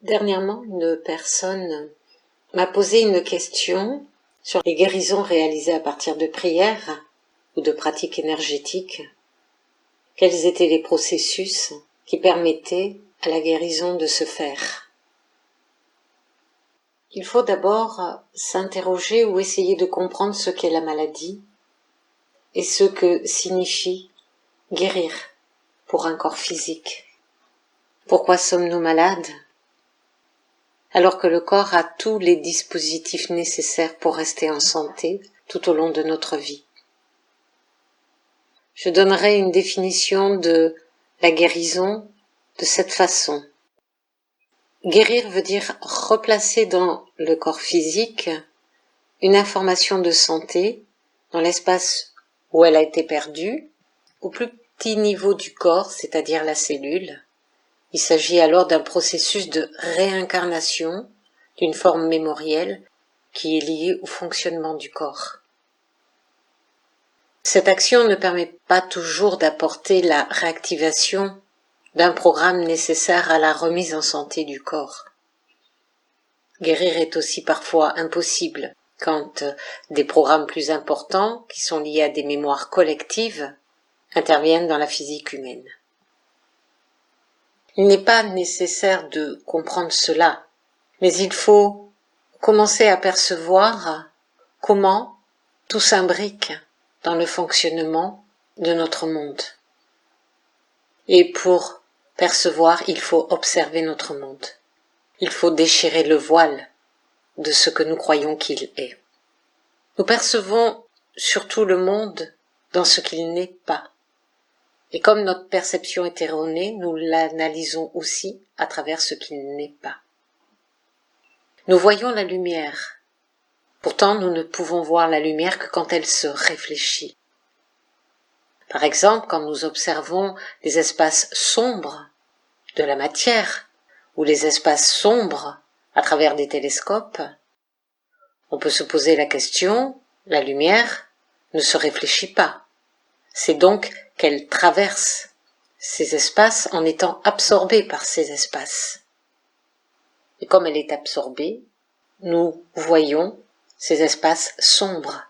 Dernièrement, une personne m'a posé une question sur les guérisons réalisées à partir de prières ou de pratiques énergétiques. Quels étaient les processus qui permettaient à la guérison de se faire? Il faut d'abord s'interroger ou essayer de comprendre ce qu'est la maladie et ce que signifie guérir pour un corps physique. Pourquoi sommes-nous malades alors que le corps a tous les dispositifs nécessaires pour rester en santé tout au long de notre vie? Je donnerai une définition de la guérison de cette façon. Guérir veut dire replacer dans le corps physique une information de santé dans l'espace où elle a été perdue, au plus petit niveau du corps, c'est-à-dire la cellule. Il s'agit alors d'un processus de réincarnation d'une forme mémorielle qui est liée au fonctionnement du corps. Cette action ne permet pas toujours d'apporter la réactivation d'un programme nécessaire à la remise en santé du corps. Guérir est aussi parfois impossible quand des programmes plus importants, qui sont liés à des mémoires collectives, interviennent dans la physique humaine. Il n'est pas nécessaire de comprendre cela, mais il faut commencer à percevoir comment tout s'imbrique dans le fonctionnement de notre monde. Et pour percevoir, il faut observer notre monde. Il faut déchirer le voile de ce que nous croyons qu'il est. Nous percevons surtout le monde dans ce qu'il n'est pas. Et comme notre perception est erronée, nous l'analysons aussi à travers ce qu'il n'est pas. Nous voyons la lumière. Pourtant, nous ne pouvons voir la lumière que quand elle se réfléchit. Par exemple, quand nous observons les espaces sombres de la matière ou les espaces sombres à travers des télescopes, on peut se poser la question, la lumière ne se réfléchit pas. C'est donc qu'elle traverse ces espaces en étant absorbée par ces espaces. Et comme elle est absorbée, nous voyons ces espaces sombres.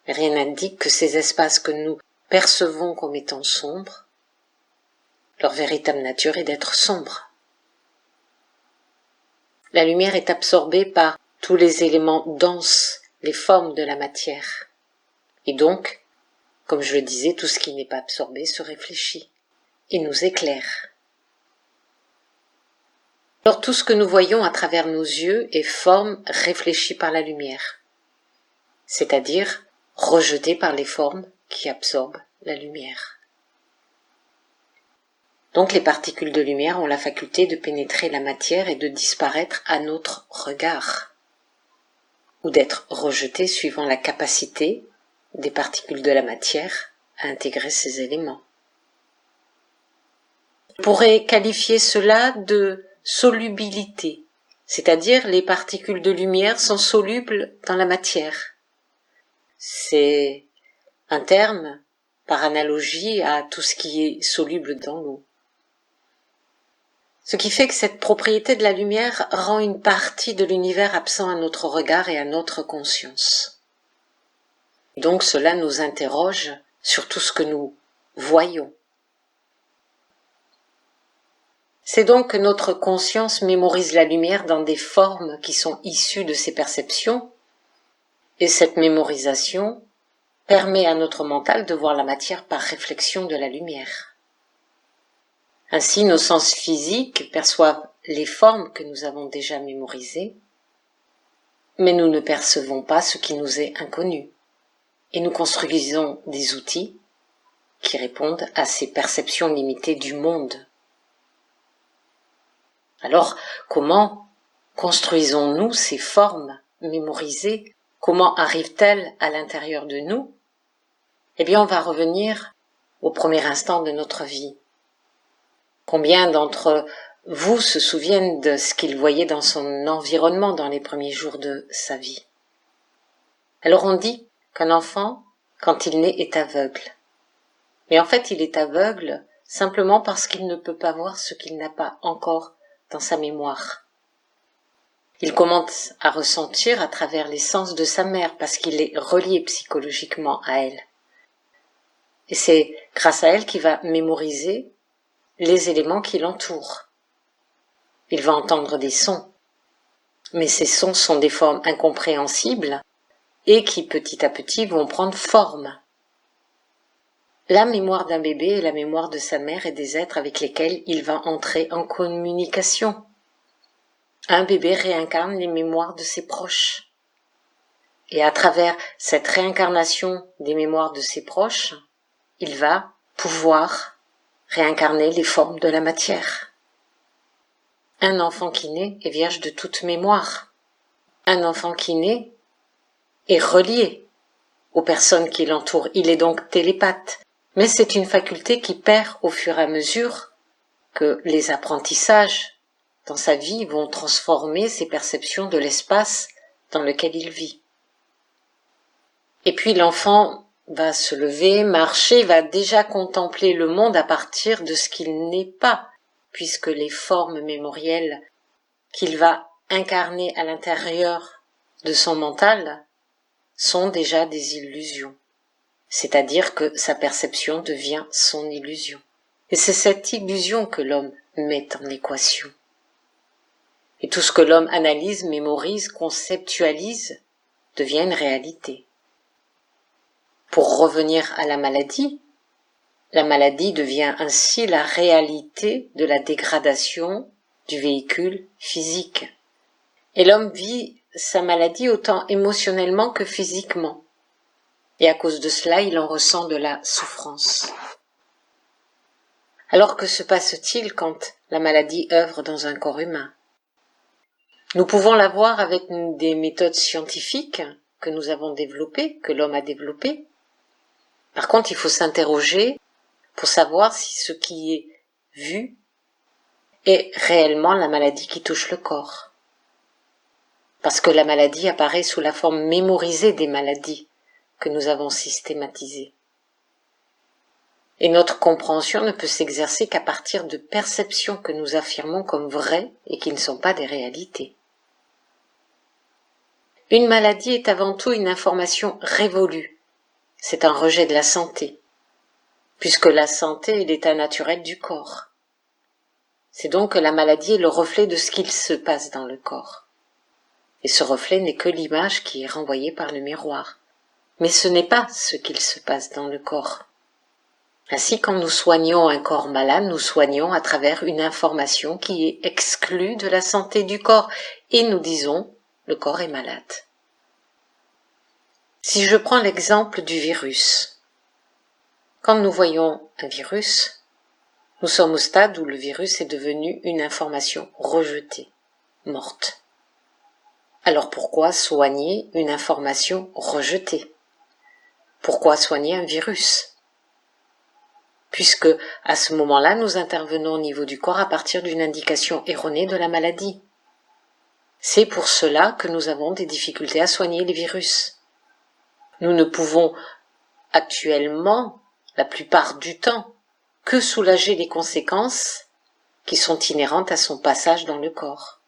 Rien n'indique que ces espaces que nous percevons comme étant sombres, leur véritable nature est d'être sombres. La lumière est absorbée par tous les éléments denses, les formes de la matière. Et donc, comme je le disais, tout ce qui n'est pas absorbé se réfléchit et nous éclaire. Alors tout ce que nous voyons à travers nos yeux est forme réfléchie par la lumière, c'est-à-dire rejetée par les formes qui absorbent la lumière. Donc les particules de lumière ont la faculté de pénétrer la matière et de disparaître à notre regard, ou d'être rejetées suivant la capacité des particules de la matière à intégrer ces éléments. On pourrait qualifier cela de solubilité, c'est-à-dire les particules de lumière sont solubles dans la matière. C'est un terme par analogie à tout ce qui est soluble dans l'eau. Ce qui fait que cette propriété de la lumière rend une partie de l'univers absent à notre regard et à notre conscience. Donc cela nous interroge sur tout ce que nous voyons. C'est donc que notre conscience mémorise la lumière dans des formes qui sont issues de ses perceptions, et cette mémorisation permet à notre mental de voir la matière par réflexion de la lumière. Ainsi, nos sens physiques perçoivent les formes que nous avons déjà mémorisées, mais nous ne percevons pas ce qui nous est inconnu, et nous construisons des outils qui répondent à ces perceptions limitées du monde. Alors, comment construisons-nous ces formes mémorisées? Comment arrivent-elles à l'intérieur de nous? Eh bien, on va revenir au premier instant de notre vie. Combien d'entre vous se souviennent de ce qu'ils voyaient dans son environnement dans les premiers jours de sa vie? Alors on dit qu'un enfant, quand il naît, est aveugle. Mais en fait, il est aveugle simplement parce qu'il ne peut pas voir ce qu'il n'a pas encore dans sa mémoire. Il commence à ressentir à travers les sens de sa mère parce qu'il est relié psychologiquement à elle. Et c'est grâce à elle qu'il va mémoriser les éléments qui l'entourent. Il va entendre des sons, mais ces sons sont des formes incompréhensibles et qui petit à petit vont prendre forme. La mémoire d'un bébé est la mémoire de sa mère et des êtres avec lesquels il va entrer en communication. Un bébé réincarne les mémoires de ses proches. Et à travers cette réincarnation des mémoires de ses proches, il va pouvoir réincarner les formes de la matière. Un enfant qui naît est vierge de toute mémoire. Un enfant qui naît est relié aux personnes qui l'entourent. Il est donc télépathe. Mais c'est une faculté qui perd au fur et à mesure que les apprentissages dans sa vie vont transformer ses perceptions de l'espace dans lequel il vit. Et puis l'enfant va se lever, marcher, va déjà contempler le monde à partir de ce qu'il n'est pas, puisque les formes mémorielles qu'il va incarner à l'intérieur de son mental sont déjà des illusions. C'est-à-dire que sa perception devient son illusion. Et c'est cette illusion que l'homme met en équation. Et tout ce que l'homme analyse, mémorise, conceptualise, devient une réalité. Pour revenir à la maladie devient ainsi la réalité de la dégradation du véhicule physique. Et l'homme vit sa maladie autant émotionnellement que physiquement. Et à cause de cela, il en ressent de la souffrance. Alors que se passe-t-il quand la maladie œuvre dans un corps humain? Nous pouvons la voir avec des méthodes scientifiques que nous avons développées, que l'homme a développées. Par contre, il faut s'interroger pour savoir si ce qui est vu est réellement la maladie qui touche le corps. Parce que la maladie apparaît sous la forme mémorisée des maladies que nous avons systématisées. Et notre compréhension ne peut s'exercer qu'à partir de perceptions que nous affirmons comme vraies et qui ne sont pas des réalités. Une maladie est avant tout une information révolue. C'est un rejet de la santé, puisque la santé est l'état naturel du corps. C'est donc que la maladie est le reflet de ce qu'il se passe dans le corps. Et ce reflet n'est que l'image qui est renvoyée par le miroir. Mais ce n'est pas ce qu'il se passe dans le corps. Ainsi, quand nous soignons un corps malade, nous soignons à travers une information qui est exclue de la santé du corps. Et nous disons, le corps est malade. Si je prends l'exemple du virus, quand nous voyons un virus, nous sommes au stade où le virus est devenu une information rejetée, morte. Alors pourquoi soigner une information rejetée? Pourquoi soigner un virus? Puisque à ce moment-là, nous intervenons au niveau du corps à partir d'une indication erronée de la maladie. C'est pour cela que nous avons des difficultés à soigner les virus. Nous ne pouvons actuellement, la plupart du temps, que soulager les conséquences qui sont inhérentes à son passage dans le corps.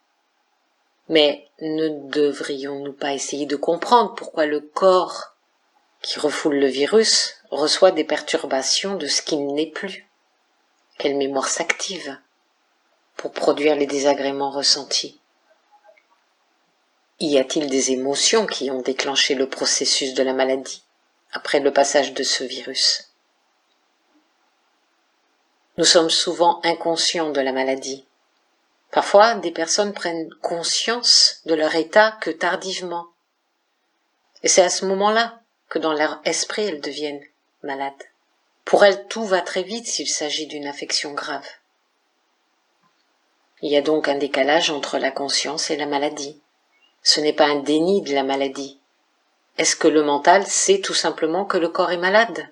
Mais ne devrions-nous pas essayer de comprendre pourquoi le corps qui refoule le virus reçoit des perturbations de ce qu'il n'est plus? Quelle mémoire s'active pour produire les désagréments ressentis? Y a-t-il des émotions qui ont déclenché le processus de la maladie après le passage de ce virus? Nous sommes souvent inconscients de la maladie. Parfois, des personnes prennent conscience de leur état que tardivement. Et c'est à ce moment-là que dans leur esprit, elles deviennent malades. Pour elles, tout va très vite s'il s'agit d'une affection grave. Il y a donc un décalage entre la conscience et la maladie. Ce n'est pas un déni de la maladie. Est-ce que le mental sait tout simplement que le corps est malade?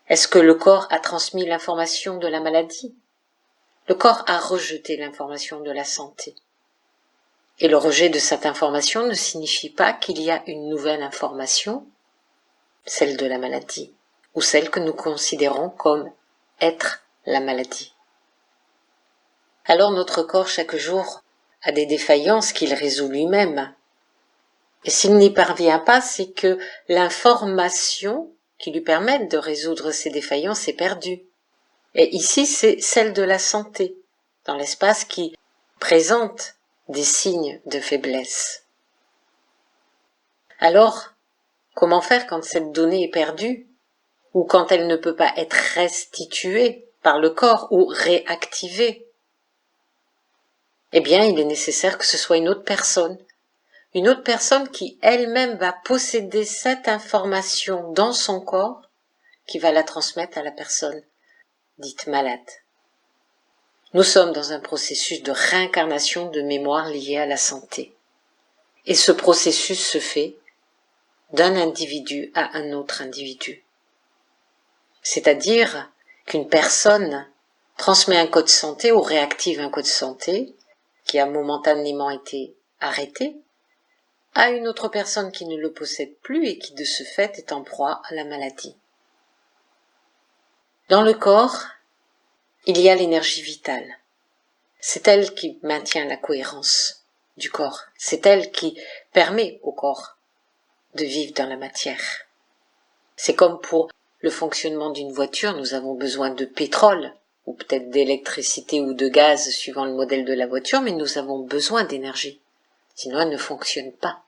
Est-ce que le corps a transmis l'information de la maladie? Le corps a rejeté l'information de la santé. Et le rejet de cette information ne signifie pas qu'il y a une nouvelle information, celle de la maladie, ou celle que nous considérons comme être la maladie. alors notre corps chaque jour a des défaillances qu'il résout lui-même. Et s'il n'y parvient pas, c'est que l'information qui lui permette de résoudre ces défaillances est perdue. Et ici, c'est celle de la santé, dans l'espace qui présente des signes de faiblesse. Alors, comment faire quand cette donnée est perdue, ou quand elle ne peut pas être restituée par le corps ou réactivée? Eh bien, il est nécessaire que ce soit une autre personne qui elle-même va posséder cette information dans son corps, qui va la transmettre à la personne dite malade. Nous sommes dans un processus de réincarnation de mémoire liée à la santé. Et ce processus se fait d'un individu à un autre individu. C'est-à-dire qu'une personne transmet un code santé ou réactive un code santé qui a momentanément été arrêté à une autre personne qui ne le possède plus et qui de ce fait est en proie à la maladie. Dans le corps, il y a l'énergie vitale. C'est elle qui maintient la cohérence du corps. C'est elle qui permet au corps de vivre dans la matière. C'est comme pour le fonctionnement d'une voiture, nous avons besoin de pétrole, ou peut-être d'électricité ou de gaz suivant le modèle de la voiture, mais nous avons besoin d'énergie. Sinon, elle ne fonctionne pas.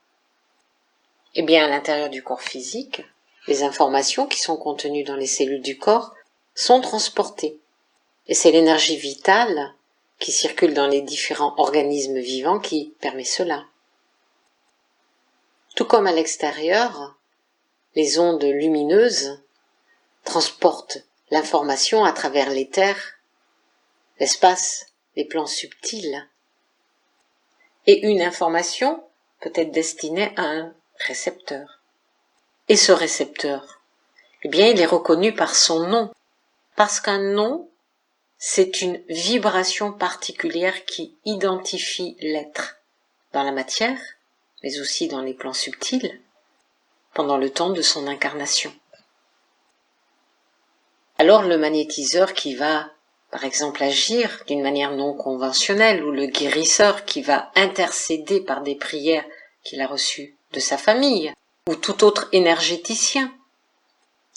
Eh bien, à l'intérieur du corps physique, les informations qui sont contenues dans les cellules du corps sont transportées. Et c'est l'énergie vitale qui circule dans les différents organismes vivants qui permet cela. Tout comme à l'extérieur, les ondes lumineuses transportent l'information à travers l'éther, l'espace, les plans subtils. Et une information peut être destinée à un récepteur. Et ce récepteur, eh bien, il est reconnu par son nom. Parce qu'un nom, c'est une vibration particulière qui identifie l'être dans la matière, mais aussi dans les plans subtils, pendant le temps de son incarnation. Alors le magnétiseur qui va, par exemple, agir d'une manière non conventionnelle, ou le guérisseur qui va intercéder par des prières qu'il a reçues de sa famille, ou tout autre énergéticien,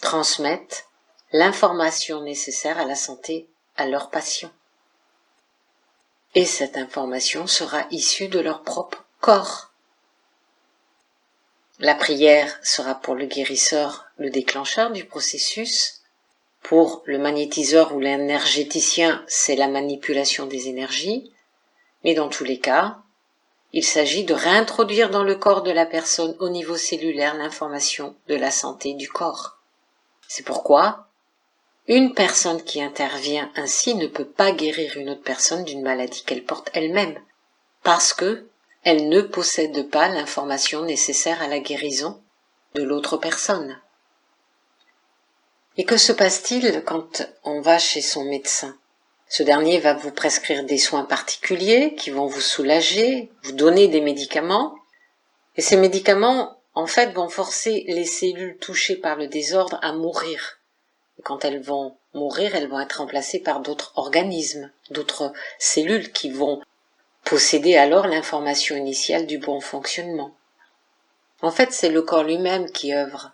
transmettent l'information nécessaire à la santé à leurs patients. Et cette information sera issue de leur propre corps. La prière sera pour le guérisseur le déclencheur du processus. Pour le magnétiseur ou l'énergéticien, c'est la manipulation des énergies. Mais dans tous les cas, il s'agit de réintroduire dans le corps de la personne au niveau cellulaire l'information de la santé du corps. C'est pourquoi une personne qui intervient ainsi ne peut pas guérir une autre personne d'une maladie qu'elle porte elle-même, parce que elle ne possède pas l'information nécessaire à la guérison de l'autre personne. Et que se passe-t-il quand on va chez son médecin? Ce dernier va vous prescrire des soins particuliers qui vont vous soulager, vous donner des médicaments, et ces médicaments, en fait, vont forcer les cellules touchées par le désordre à mourir. Et quand elles vont mourir, elles vont être remplacées par d'autres organismes, d'autres cellules qui vont posséder alors l'information initiale du bon fonctionnement. En fait, c'est le corps lui-même qui œuvre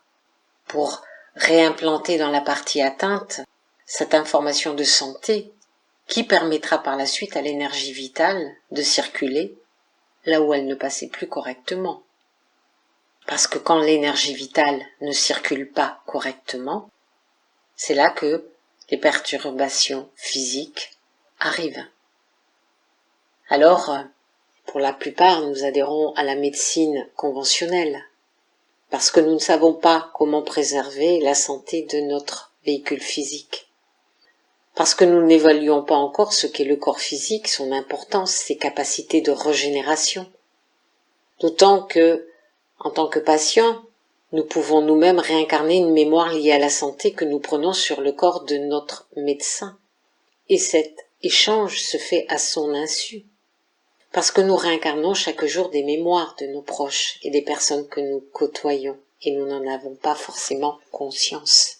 pour réimplanter dans la partie atteinte cette information de santé qui permettra par la suite à l'énergie vitale de circuler là où elle ne passait plus correctement. Parce que quand l'énergie vitale ne circule pas correctement, c'est là que les perturbations physiques arrivent. Alors, pour la plupart, nous adhérons à la médecine conventionnelle, parce que nous ne savons pas comment préserver la santé de notre véhicule physique. Parce que nous n'évaluons pas encore ce qu'est le corps physique, son importance, ses capacités de régénération. D'autant que, en tant que patient, nous pouvons nous-mêmes réincarner une mémoire liée à la santé que nous prenons sur le corps de notre médecin. Et cet échange se fait à son insu. Parce que nous réincarnons chaque jour des mémoires de nos proches et des personnes que nous côtoyons, et nous n'en avons pas forcément conscience.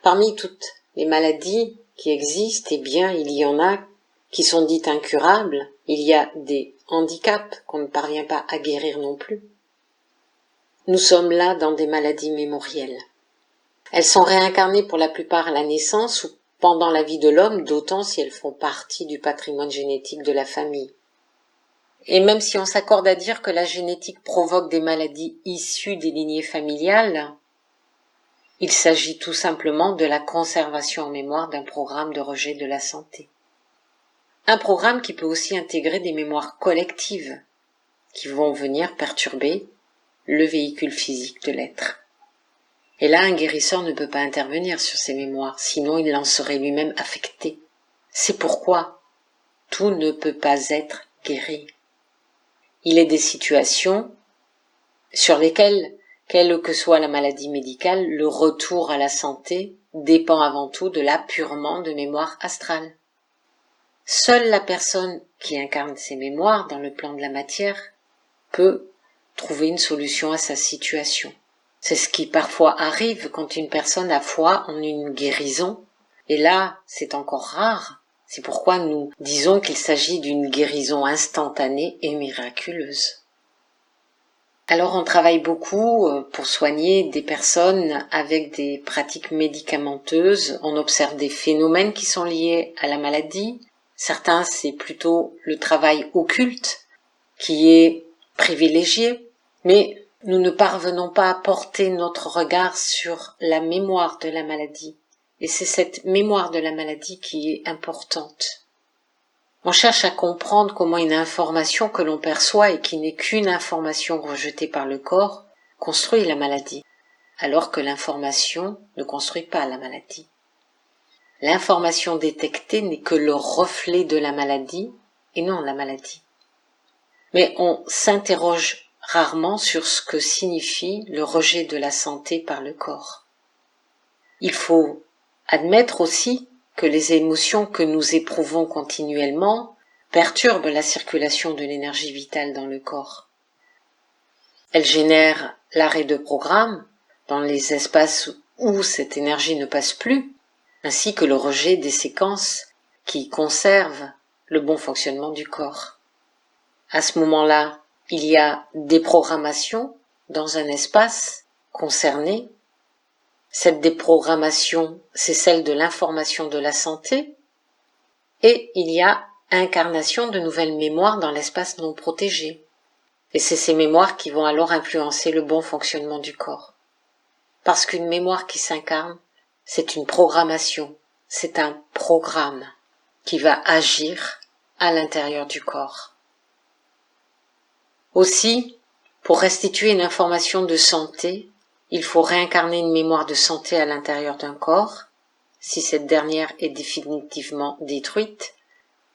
Parmi toutes les maladies qui existent, eh bien, il y en a qui sont dites incurables, il y a des handicaps qu'on ne parvient pas à guérir non plus. Nous sommes là dans des maladies mémorielles. Elles sont réincarnées pour la plupart à la naissance ou pendant la vie de l'homme, d'autant si elles font partie du patrimoine génétique de la famille. Et même si on s'accorde à dire que la génétique provoque des maladies issues des lignées familiales, il s'agit tout simplement de la conservation en mémoire d'un programme de rejet de la santé. Un programme qui peut aussi intégrer des mémoires collectives qui vont venir perturber le véhicule physique de l'être. Et là, un guérisseur ne peut pas intervenir sur ces mémoires, sinon il en serait lui-même affecté. C'est pourquoi tout ne peut pas être guéri. Il est des situations sur lesquelles, quelle que soit la maladie médicale, le retour à la santé dépend avant tout de l'apurement de mémoire astrale. Seule la personne qui incarne ces mémoires dans le plan de la matière peut trouver une solution à sa situation. C'est ce qui parfois arrive quand une personne a foi en une guérison, et là, c'est encore rare. C'est pourquoi nous disons qu'il s'agit d'une guérison instantanée et miraculeuse. Alors on travaille beaucoup pour soigner des personnes avec des pratiques médicamenteuses. On observe des phénomènes qui sont liés à la maladie. Certains, c'est plutôt le travail occulte qui est privilégié, mais nous ne parvenons pas à porter notre regard sur la mémoire de la maladie. Et c'est cette mémoire de la maladie qui est importante. On cherche à comprendre comment une information que l'on perçoit et qui n'est qu'une information rejetée par le corps construit la maladie, alors que l'information ne construit pas la maladie. L'information détectée n'est que le reflet de la maladie et non la maladie. Mais on s'interroge rarement sur ce que signifie le rejet de la santé par le corps. Il faut admettre aussi que les émotions que nous éprouvons continuellement perturbent la circulation de l'énergie vitale dans le corps. Elles génèrent l'arrêt de programme dans les espaces où cette énergie ne passe plus, ainsi que le rejet des séquences qui conservent le bon fonctionnement du corps. À ce moment-là, il y a des programmations dans un espace concerné. Cette déprogrammation, c'est celle de l'information de la santé, et il y a incarnation de nouvelles mémoires dans l'espace non protégé. Et c'est ces mémoires qui vont alors influencer le bon fonctionnement du corps. Parce qu'une mémoire qui s'incarne, c'est une programmation, c'est un programme qui va agir à l'intérieur du corps. Aussi, pour restituer une information de santé, il faut réincarner une mémoire de santé à l'intérieur d'un corps, si cette dernière est définitivement détruite,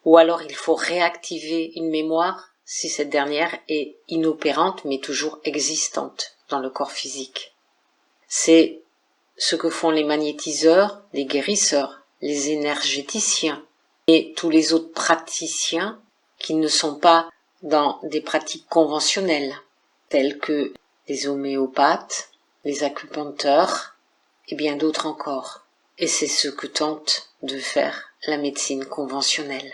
ou alors il faut réactiver une mémoire si cette dernière est inopérante mais toujours existante dans le corps physique. C'est ce que font les magnétiseurs, les guérisseurs, les énergéticiens et tous les autres praticiens qui ne sont pas dans des pratiques conventionnelles, telles que les homéopathes, les acupuncteurs et bien d'autres encore. Et c'est ce que tente de faire la médecine conventionnelle.